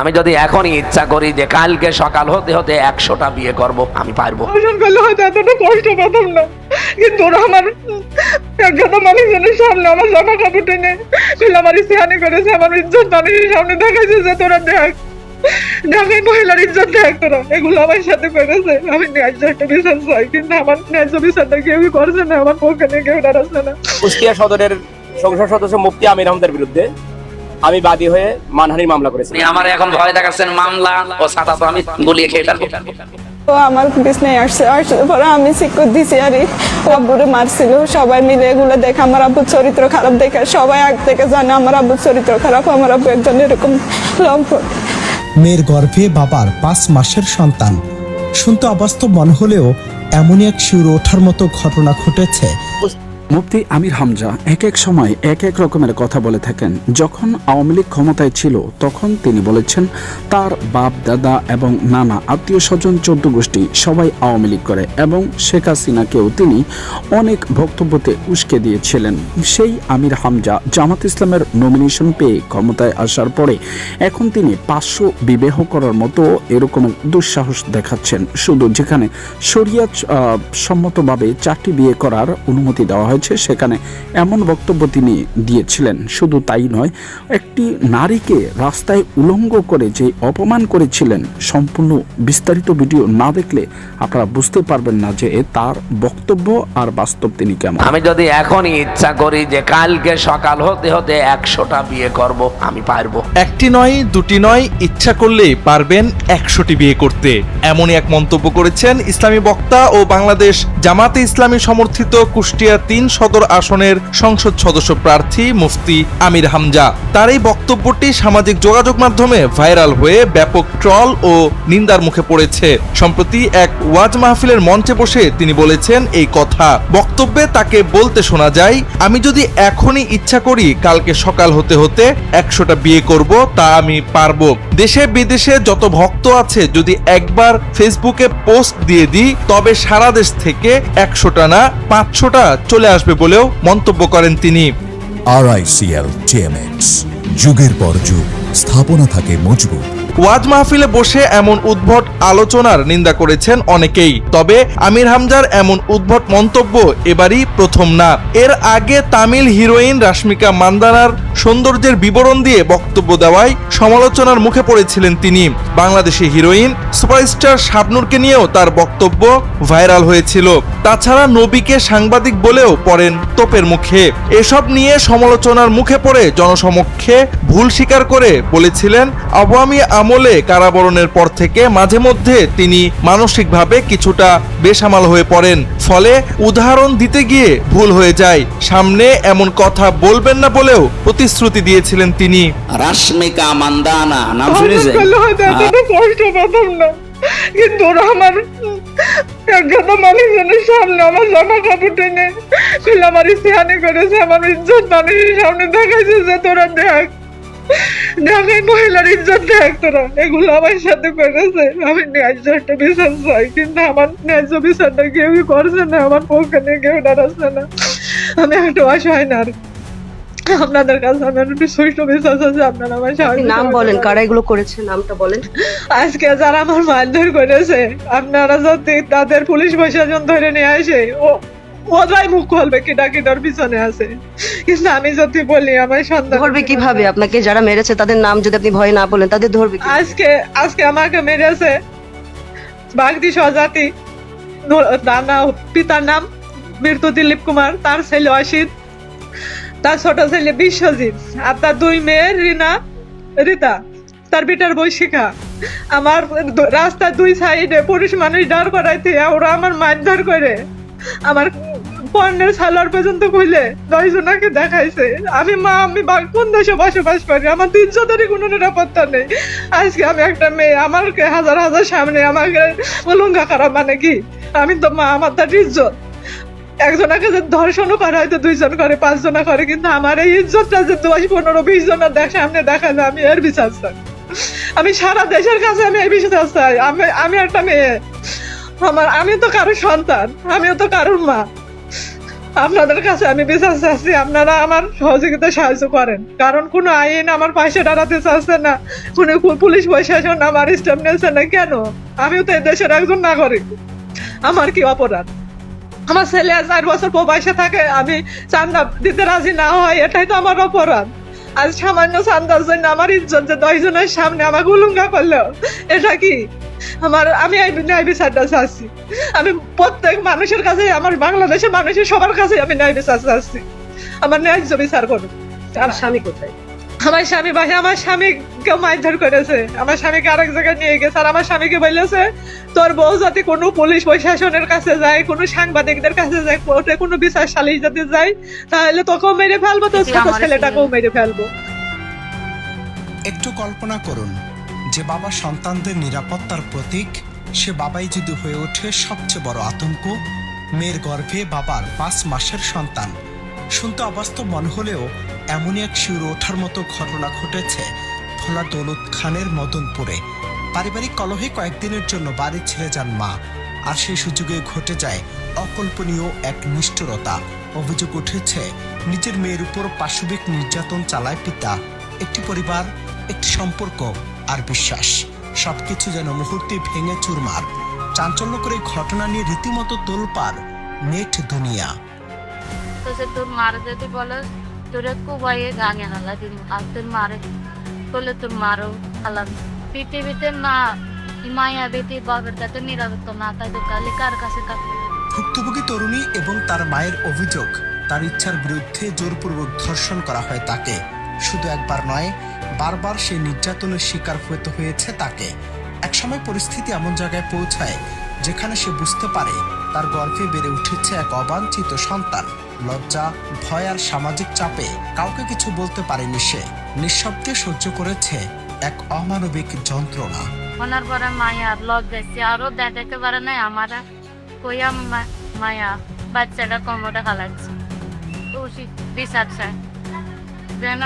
আমি যদি এখনই ইচ্ছা করি যে কালকে সকাল হতে হতে 100টা বিয়ে করব, আমি পারবো। করলে হয়তো এতটা কষ্ট পেতাম না, কিন্তু ওরা আমার একজন মানুষজনের সামনে আমার জামা কাপড় টেনে আমার ইস্তেহানি করেছে, আমার ইজ্জত মানুষের সামনে দেখাইছে যে তোরা দেখ, ঢাকায় মহিলার ইজ্জত দেখ তোরা, এগুলো আমার সাথে করেছে। আমি ন্যায্য একটা বিচার চাই, কিন্তু আমার ন্যায্য বিচারটা কেউই করছে না, আমার পক্ষে নিয়ে কেউ দাঁড়াচ্ছে না। কুষ্টিয়া সদরের সংসদ সদস্য মুফতি আমির আহমদের বিরুদ্ধে আমি বাদী হয়ে মানহানির মামলা করেছি। আমার এখন ভয় দেখাচ্ছেন মামলা ও ছাতা তো আমি গুলিয়ে খেয়ে ফেলবো। তো আমার বিছনায় আসছে পরে আমি শিক্ষক দিছি আর আব্বুরে মারছিল। সবাই মিলে এগুলো দেখে আমার আব্বুর চরিত্র খারাপ দেখে সবাই আগ থেকে জানে আমার আব্বুর চরিত্র খারাপ, আমার আব্বু একজন এরকম লম্পট। মেয়ের গর্ভে বাবার 5 মাসের সন্তান শুনতে অবাস্তব মনে হলেও এমনই এক শিউরে ওঠার মতো ঘটনা ঘটেছে। মুফতি আমির হামজা এক এক সময় এক এক রকমের কথা বলে থাকেন। যখন আওয়ামী লীগ ক্ষমতায় ছিল তখন তিনি বলেছেন তার বাপ দাদা এবং নানা আত্মীয় স্বজন 14 গোষ্ঠী সবাই আওয়ামী লীগ করে এবং শেখ হাসিনাকেও তিনি অনেক বক্তব্যতে উস্কে দিয়েছিলেন। সেই আমির হামজা জামাত ইসলামের নমিনেশন পেয়ে ক্ষমতায় আসার পরে এখন তিনি 500 বিবাহ করার মতো এরকম দুঃসাহস দেখাচ্ছেন, শুধু যেখানে শরিয়ত সম্মতভাবে 4টি বিয়ে করার অনুমতি দেওয়া সেখানে এমন বক্তব্য তিনি দিয়েছিলেন। শুধু তাই নয়, একটি নারীকে রাস্তায় উলঙ্গ করে যে অপমান করেছিলেন, সম্পূর্ণ বিস্তারিত ভিডিও না দেখলে আপনারা বুঝতে পারবেন না যে তার বক্তব্য আর বাস্তব তিনি কেমন। আমি যদি এখনই ইচ্ছা করি যে কালকে সকাল হতে হতে 100টা বিয়ে করব, আমি পারবো। একটি নয় দুটি নয়, ইচ্ছা করলেই পারবেন 100টি বিয়ে করতে, এমনই এক মন্তব্য করেছেন ইসলামী বক্তা ও বাংলাদেশ জামাতে ইসলামী সমর্থিত কুষ্টিয়া 3 সদর আসনের সংসদ সদস্য প্রার্থী মুফতি আমির হামজা। তার এই বক্তব্যটি সামাজিক যোগাযোগ মাধ্যমে ভাইরাল হয়ে ব্যাপক ট্রল ও নিন্দার মুখে পড়েছে। সম্প্রতি এক ওয়াজ মাহফিলের মঞ্চে বসে তিনি বলেছেন এই কথা। বক্তব্যে তাকে বলতে শোনা যায়, আমি যদি এখনই ইচ্ছা করি কালকে সকাল হতে হতে 100টা বিয়ে করব, তা আমি পারবো। দেশে বিদেশে যত ভক্ত আছে যদি একবার ফেসবুকে পোস্ট দিয়ে দিই তবে সারা দেশ থেকে 100টা না 500টা চলে আসবে বলেও মন্তব্য করেন তিনি। RICL TMX, যুগের পর যুগ স্থাপনা থাকে মজবুত। ওয়াজ মাহফিলে বসে এমন উদ্ভট আলোচনার নিন্দা করেছেন অনেকেই, তবে আমির হামজার এমন উদ্ভট মন্তব্য এবারই প্রথম না। এর আগে তামিল হিরোইন রাশমিকা মান্দানার সৌন্দর্যের বিবরণ দিয়ে বক্তব্য দেওয়ায় সমালোচনার মুখে পড়েছিলেন তিনি। বাংলাদেশি হিরোইন সুপারস্টার শাবনূরকে নিয়েও তার বক্তব্য ভাইরাল হয়েছিল। তাছাড়া নবীকে সাংবাদিক বলেও পড়েন তোপের মুখে। এসব নিয়ে সমালোচনার মুখে পড়ে জনসমক্ষে ভুল স্বীকার করে বলেছিলেন আওয়ামী আমলে কারাবরণের পর থেকে মাঝে মধ্যে তিনি মানসিকভাবে কিছুটা বেসামাল হয়ে পড়েন, ফলে উদাহরণ দিতে গিয়ে ভুল হয়ে যায়। সামনে এমন কথা বলবেন না বলেও প্রতিশ্রুতি দিয়েছিলেন তিনি। রাশমিকা মান্দানা নাম শুনেছেন? করলে হয়তো এতটা কষ্ট পেতাম না, কিন্তু ওরা আমার একজন মানুষজনের সামনে আমার জামা কাপড় টেনে আমার ইস্তেহানি করেছে, আমার ইজ্জত মানুষের সামনে দেখাইছে যে তোরা দেখ, ঢাকায় মহিলার ইজ্জত দেখ তোরা, এগুলো আমার সাথে করেছে। আমি ন্যায্য একটা বিচার চাই, কিন্তু আমার ন্যায্য বিচারটা কেউই করছে না, আমার পক্ষে নিয়ে কেউ দাঁড়াচ্ছে না। আমি একটা অসহায় নারী, আপনাদের কাছে আমি একটু সুষ্ঠু বিশ্বাস আছে, আপনারা আমার নাম বলেন, কারা এগুলো করেছে, নামটা বলেন। আজকে যারা আমার মারধর করেছে, আপনারা যদি তাদের পুলিশ প্রশাসন ধরে নিয়ে আসে, ওরাই মুখ খুলবে কিটা কিটার পিছনে আছে, কিন্তু আমি যদি বলি আমার সন্তান ধরবে কিভাবে? আপনাকে যারা মেরেছে তাদের নাম যদি আপনি ভয়ে না বলেন তাদের ধরবে? আজকে আমাকে মেরেছে বাগদি স্বজাতি, পিতার নাম মৃত্যু দিলীপ কুমার, তার ছেলে অসিত, তার ছোট ছেলে বিশ্বজিৎ, আর তার 2 মেয়ে রীতা, তার বেটার বই শিখা। আমার রাস্তার 2 সাইডে পুরুষ মানুষ দাঁড় করাইতে ওরা আমার মারধর করে আমার পণ্যের সালোয়ার পর্যন্ত খুলে 10 জনাকে দেখাইছে। আমি কোন দেশে বসবাস করি, আমার তো ইজ্জতেরই কোনো নিরাপত্তা নেই। আজকে আমি একটা মেয়ে, আমাকে হাজার হাজার সামনে আমাকে উলঙ্গা করা মানে কি? আমি তো মা, আমার তার ইজ্জত। একজনাকে যে ধর্ষণও করা হয়তো 2 জন করে 5 জনা করে, কিন্তু আমার এই ইজ্জতটা যে 10, 15, 20 জনের সামনে দেখা যায়, আমি এর বিচার চাই। আমি সারা দেশের কাছে আমি এই বিচার চাই। আমি একটা মেয়ে, আমি তো কারোর সন্তান, আমিও তো কারোর মা। আপনাদের কাছে আমি বিচার চাচ্ছি, আপনারা আমার সহযোগিতা সাহায্য করেন, কারণ কোনো আইন আমার পাশে দাঁড়াতে চাচ্ছে না, কোনো পুলিশ প্রশাসন আমার স্টেপ নিচ্ছে না। কেন? আমিও তো এই দেশের একজন নাগরিক, আমার কি অপরাধ? আমার ছেলে 4 বছর প্রবাসে থাকে, আমি চান্দা দিতে রাজি না হয়, এটাই তো আমার অপরাধ। আজ সামান্য চান্দার জন্য আমার ইজ্জত যে 10 জনের সামনে আমাকে উলঙ্গা করলো, এটা কি? আমি এই ন্যায় বিচারটা চাচ্ছি। আমি প্রত্যেক মানুষের কাছে, আমার বাংলাদেশের মানুষের সবার কাছে আমি ন্যায় বিচার চাচ্ছি। আমার ন্যায্য বিচার করুন। আর স্বামী কোথায়? আমার স্বামী ভাই, আমার স্বামীকে মারধর করেছে, আমার স্বামীকে আরেক জায়গায় নিয়ে গেছে, আর আমার স্বামীকে বলেছে তোর বউ যদি কোনো পুলিশ প্রশাসনের কাছে যায়, কোনো সাংবাদিকদের কাছে যায়, কোর্টে কোনো বিচার সালিশ যদি যায়, তাহলে তোকেও মেরে ফেলবো, তোর ছোট ছেলেটাকেও মেরে ফেলবো। একটু কল্পনা করুন, যে বাবা সন্তানদের নিরাপত্তার প্রতীক, সে বাবাই যদি হয়ে ওঠে সবচেয়ে বড় আতঙ্ক। মেয়ের গর্ভে বাবার 5 মাসের সন্তান। শুনতে অবাস্তব মনে হলেও এমনই এক শিউরে ওঠার মতো ঘটনা ঘটেছে ভোলা দৌলত খানের মদনপুরে। পারিবারিক কলহে কয়েকদিনের জন্য বাড়ি ছেড়ে যান মা, আর সেই সুযোগে ঘটে যায় অকল্পনীয় এক নিষ্ঠুরতা। অভিযোগ উঠেছে নিজের মেয়ের উপর পাশবিক নির্যাতন চালায় পিতা। একটি পরিবার, একটি সম্পর্ক আর বিশ্বাস, সবকিছু যেন মুহূর্তে ভেঙে চুরমার। চাঞ্চল্যকর এই ঘটনা নিয়ে রীতিমতো তোলপাড় নেট দুনিয়া। তোর মারে যদি বলো তোর কুবাইয়ে গাঙে নালা দিন, আর তোর মারে বলে তোর মারও আলাম পৃথিবীতে মা মায়া বেটি বাবার কাছে নিরাপত্তা না, তাই তো কালি কার কাছে ভুক্তভোগী তরুণী এবং তার মায়ের অভিযোগ, তার ইচ্ছার বিরুদ্ধে জোরপূর্বক ধর্ষণ করা হয় তাকে। শুধু একবার নয়, বারবার সেই নির্যাতনের শিকার হতে হয়েছে তাকে। একসময় পরিস্থিতি এমন জায়গায় পৌঁছায় যেখানে সে বুঝতে পারে তার গর্ভে বেড়ে উঠেছে এক অবাঞ্ছিত সন্তান। লজ্জা, ভয় আর সামাজিক চাপে কাউকে কিছু বলতে পারেনি সে। নিঃশব্দে সহ্য করেছে এক অমানবিক যন্ত্রণা। ওনার পরে মায়া লজ্জাইছে, আরো দেখাতে পারে নাই আমার কইয়া মায়া বাচ্চাটা কোমরে খালাচ্ছে। বিচার চায় যেন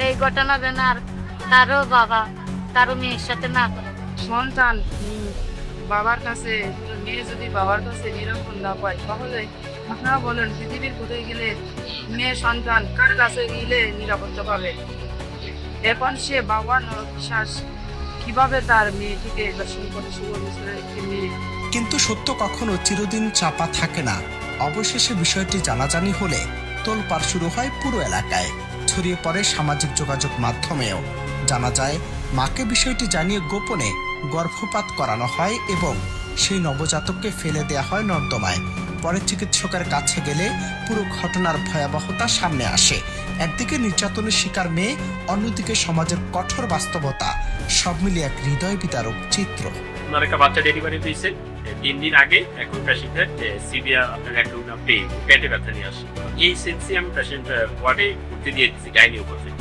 এই ঘটনা যেন আর তারও বাবা তারও মেয়ের সাথে না করে। সন্তান বাবার কাছে, মেয়ে যদি বাবার কাছে নিরাপদ না পায়, তাহলে আপনারা বলেন পৃথিবীর কোথায় গেলে মেয়ে সন্তান কার কাছে গেলে নিরাপত্তা পাবে? এখন সে বাবার বিশ্বাস কিভাবে তার মেয়েটিকে দর্শন করে, 16 বছরের একটি মেয়ে। কিন্তু সত্য কখনো চিরদিন চাপা থাকে না। অবশেষে বিষয়টি জানাজানি হলে তোলপাড় শুরু হয় পুরো এলাকায়, ছড়িয়ে পড়ে সামাজিক যোগাযোগ মাধ্যমেও। জানা যায় মাকে বিষয়টি জানিয়ে গোপনে গর্ভপাত করানো হয় এবং সেই নবজাতককে ফেলে দেয়া হয় নর্দমায়। পরে চিকিৎসকের কাছে গেলে পুরো ঘটনার ভয়াবহতা সামনে আসে। একদিকে নির্যাতনের শিকার মেয়ে, অন্যদিকে সমাজের কঠোর বাস্তবতা, সব মিলিয়ে এক হৃদয় বিদারক চিত্র। আপনার একটা বাচ্চা ডেলিভারি হয়েছে 3 দিন আগে, এখন পেশেন্টের সিভিয়ার আপনার একটা পেটে ব্যথা নিয়ে আসে। এই সেন্সে আমি পেশেন্ট ওয়ার্ডে ভর্তি দিয়ে দিচ্ছি গাইনি উপস্থিত।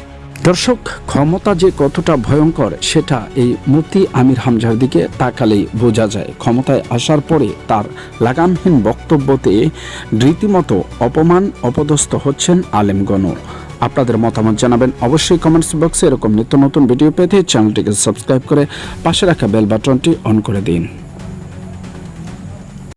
দর্শক, ক্ষমতা যে কতটা ভয়ঙ্কর সেটা এই মুফতি আমির হামজার দিকে তাকালেই বোঝা যায়। ক্ষমতায় আসার পরে তার লাগামহীন বক্তব্যতে রীতিমতো অপমান অপদস্থ হচ্ছেন আলেমগণ। আপনাদের মতামত জানাবেন অবশ্যই কমেন্টস বক্সে। এরকম নিত্য নতুন ভিডিও পেতে চ্যানেলটিকে সাবস্ক্রাইব করে পাশে রাখা বেল বাটনটি অন করে দিন।